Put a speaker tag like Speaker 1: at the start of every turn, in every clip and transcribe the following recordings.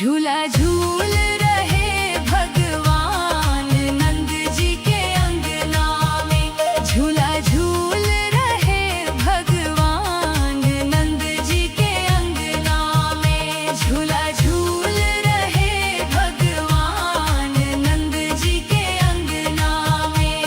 Speaker 1: झूला झूल रहे भगवान नंद जी के अंगना में। झूला झूल रहे भगवान नंद जी के अंगना में। झूला झूल रहे भगवान नंद जी के अंगना में।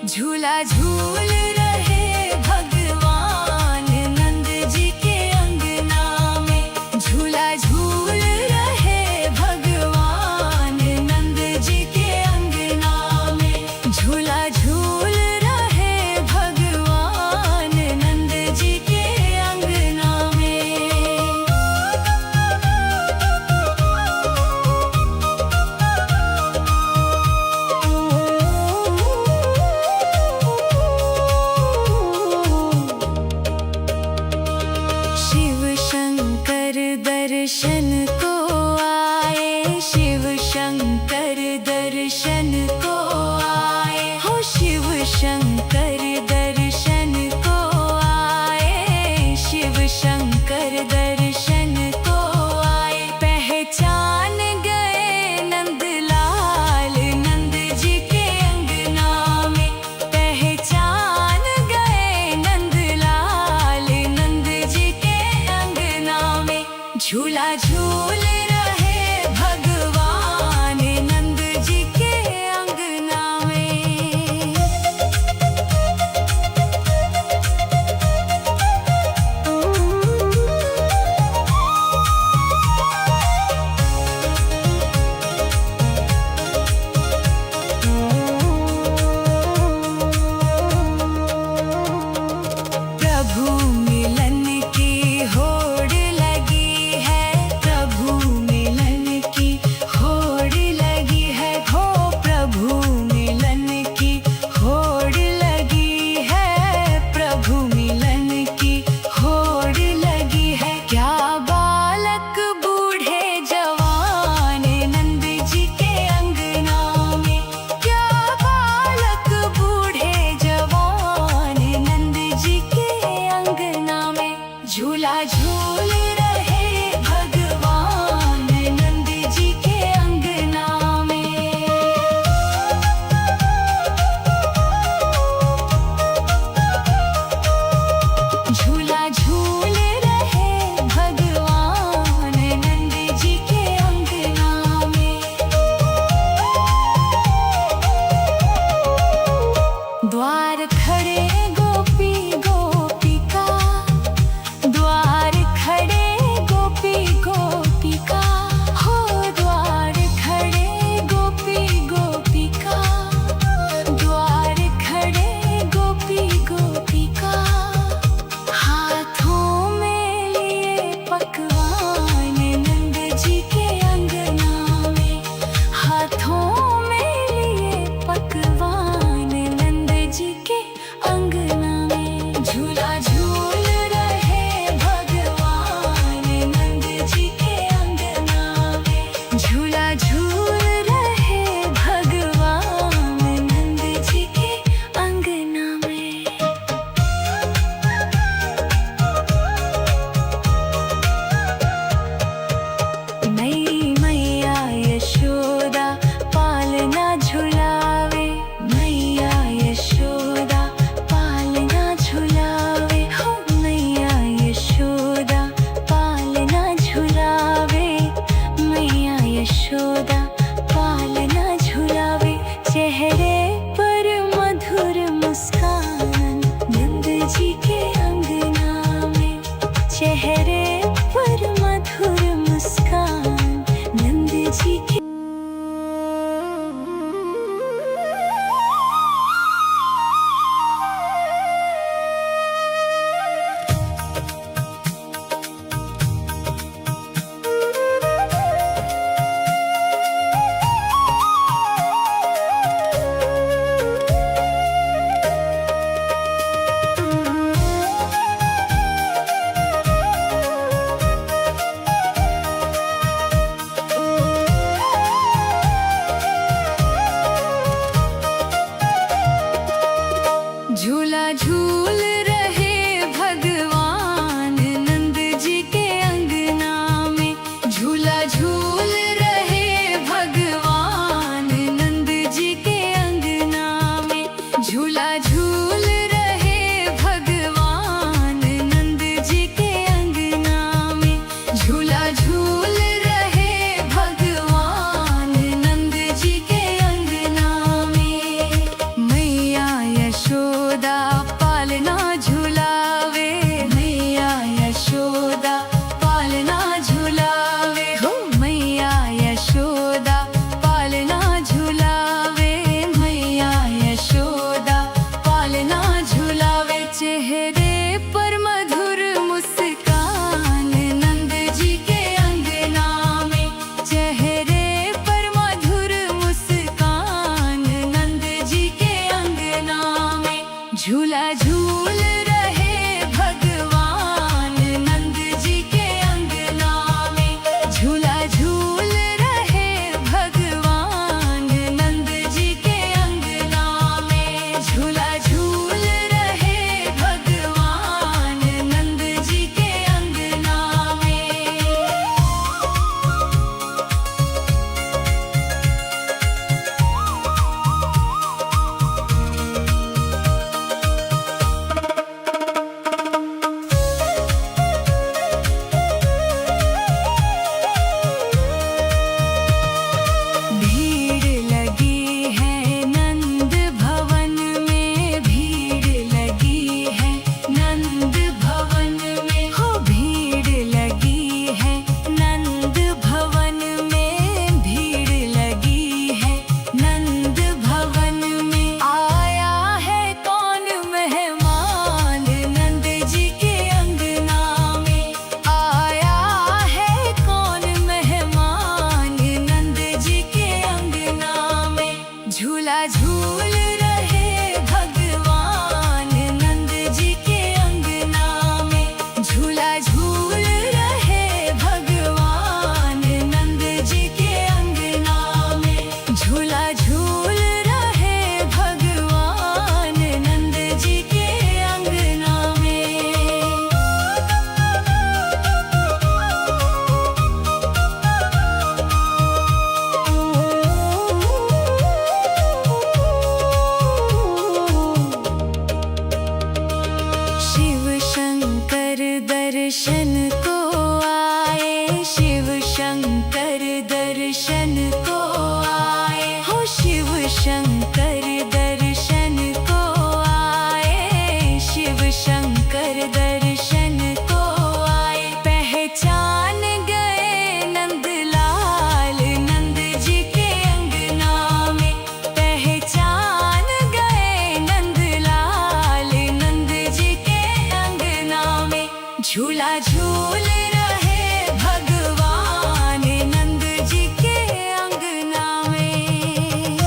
Speaker 1: झूला झूल रहे भगवान नंद जी के अंगना में। झूला झूल रहे भगवान नंद जी के अंगना में। झूला झूल रहे भगवान नंद जी के अंगना में। दर्शन को आए शिव शंकर दर्शन को आए हो। शिव शंकर दर्शन को आए। शिव शंकर दर्शन को आए। पहचान गए नंदलाल नंद जी के अंगना में। पहचान गए नंदलाल नंद जी के अंगना में। झूला झूल रहे भगवान नंद जी के अंगना में। झूला झूल रहे भगवान नंद जी के अंगना में। झूला झूल रहे भगवान नंद जी के अंगना में। झूला झूल रहे भगवान नंद जी के अंगना में। भीड़ लगी है नंद भवन में। भीड़ लगी है नंद भवन में। हो भीड़ लगी है नंद भवन में। भीड़ लगी है नंद भवन में। आया है कौन मेहमान नंद जी के अंगना में। आया है कौन मेहमान नंद जी के अंगना में। झूला झूल रहे भगवान नंद जी के अंगना में। झूला झूल रहे भगवान नंद जी के अंगना में। झूला झूल रहे भगवान नंद जी के अंगना में। शिव शंकर दर्शन को आए। शिव शंकर दर्शन को आए। हो शिव शंकर दर्शन को आए। शिव शंकर दर्शन को आए। पहचान गए नंदलाल नंद जी के अंगना में। पहचान गए नंदलाल नंद जी के अंगना में। झूला झूल रहे भगवान नंद जी के अंगना में।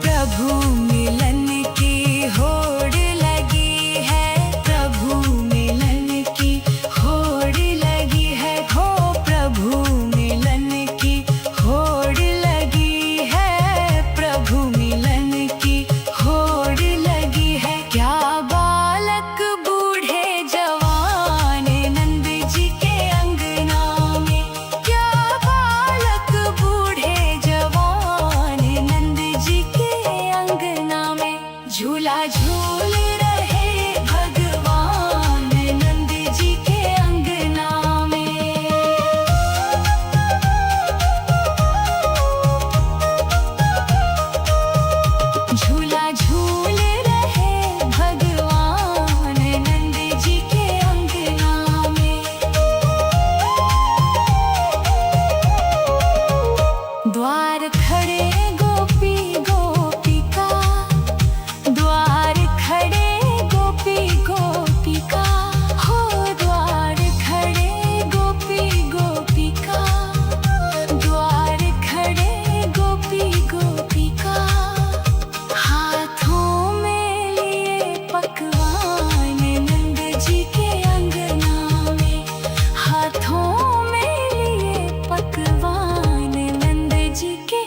Speaker 1: प्रभु मिलन की होड़ लगी है। प्रभु मिलन की होड़ लगी है। हो प्रभु मिलन की होड़ लगी है। प्रभु मिलन की होड़ लगी है। क्या बालक बूढ़े जवान नंद जी के अंगना में। क्या बालक बूढ़े जवान नंद जी के अंगना में। झूला झूल रहे भगवान नंद जी के अंगना में। झूला झूल रहे भगवान नंद जी के अंगना में। द्वार खड़े गोपी गोपिका। द्वार खड़े गोपी गोपिका। हो द्वार खड़े गोपी गोपिका। द्वार खड़े गोपी गोपिका। हाथों में लिए पकवान नंद जी के अंगना में। हाथों में लिए पकवान नंद जी के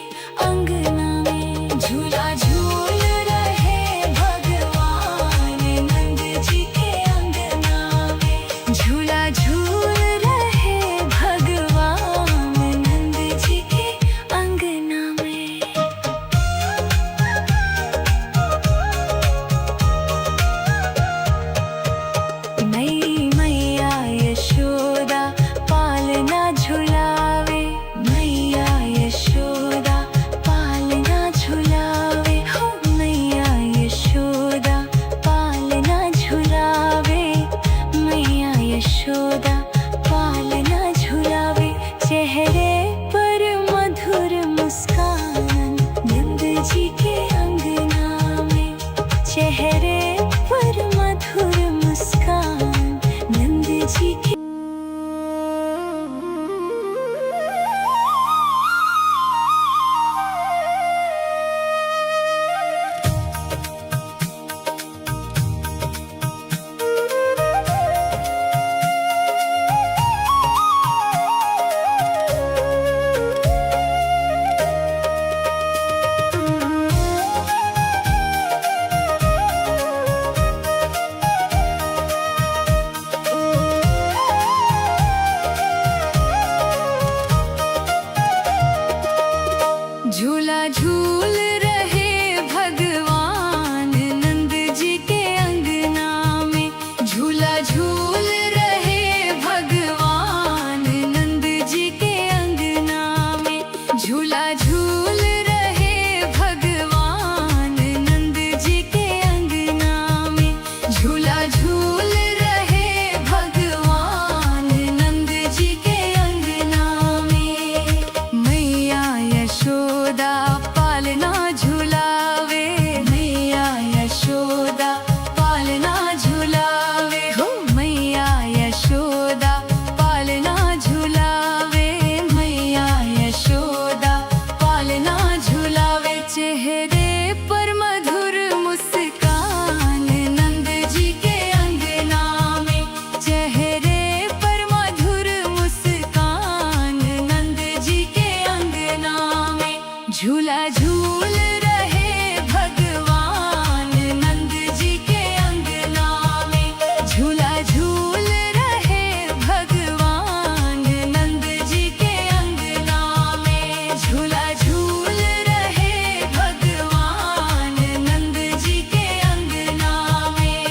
Speaker 1: झूला झूल रहे भगवान नंद जी के अंगना में। झूला झूल रहे भगवान नंद जी के अंगना में। झूला झूल रहे भगवान नंद जी के अंगना में। झूला झूल रहे भगवान नंद जी के अंगना में। मैया यशोदा पालना झुलावे। मैया यशोदा पालना झुलावे। हो मैया यशोदा पालना झुलावे। मैया यशोदा पालना झुलावे। चेहरे पर मधुर मुस्कान नंद जी के अंगना में। चेहरे पर मधुर मुस्कान नंद जी के अंगना में। झूला झूल रहे भगवान नंद जी के अंगना में। झूला झूल रहे भगवान नंद जी के अंगना में। झूला झूल रहे भगवान नंद जी के अंगना में।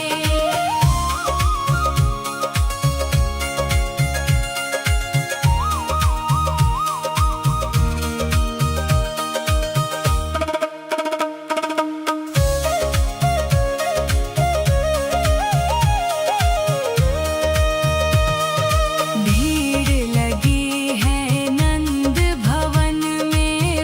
Speaker 1: भीड़ लगी है नंद भवन में।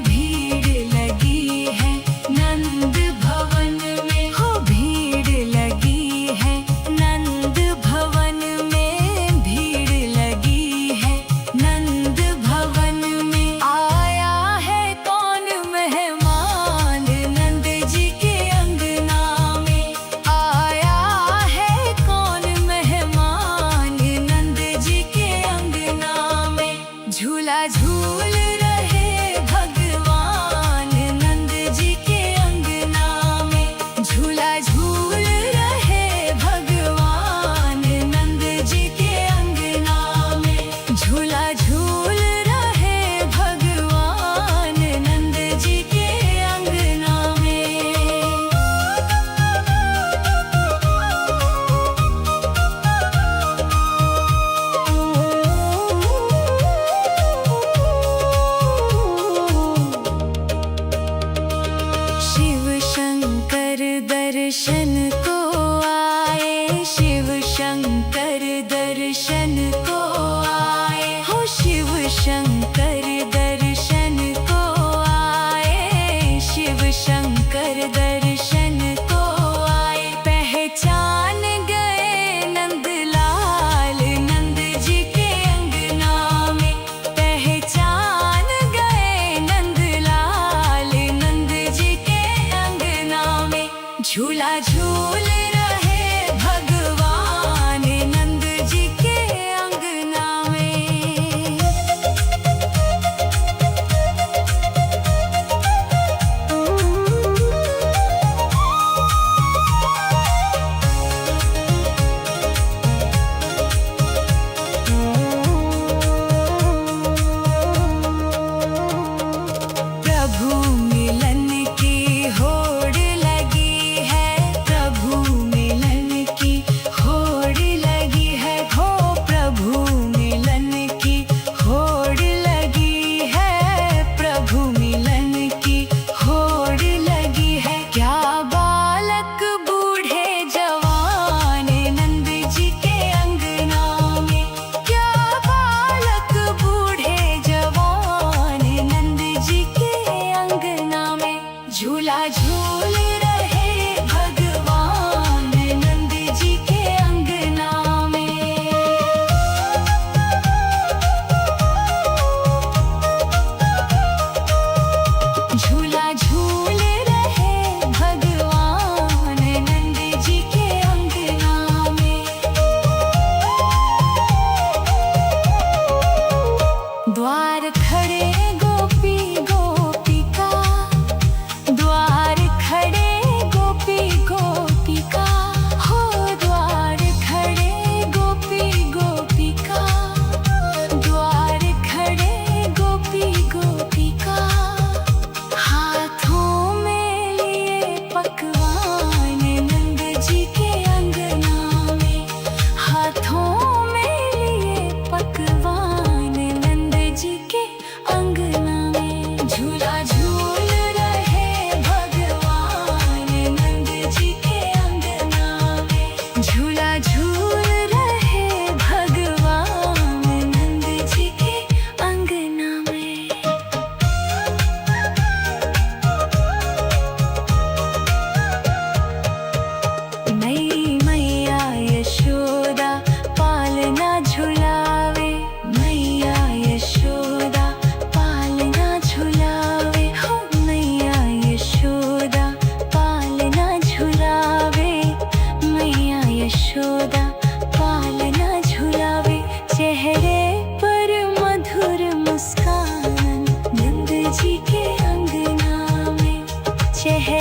Speaker 1: शहर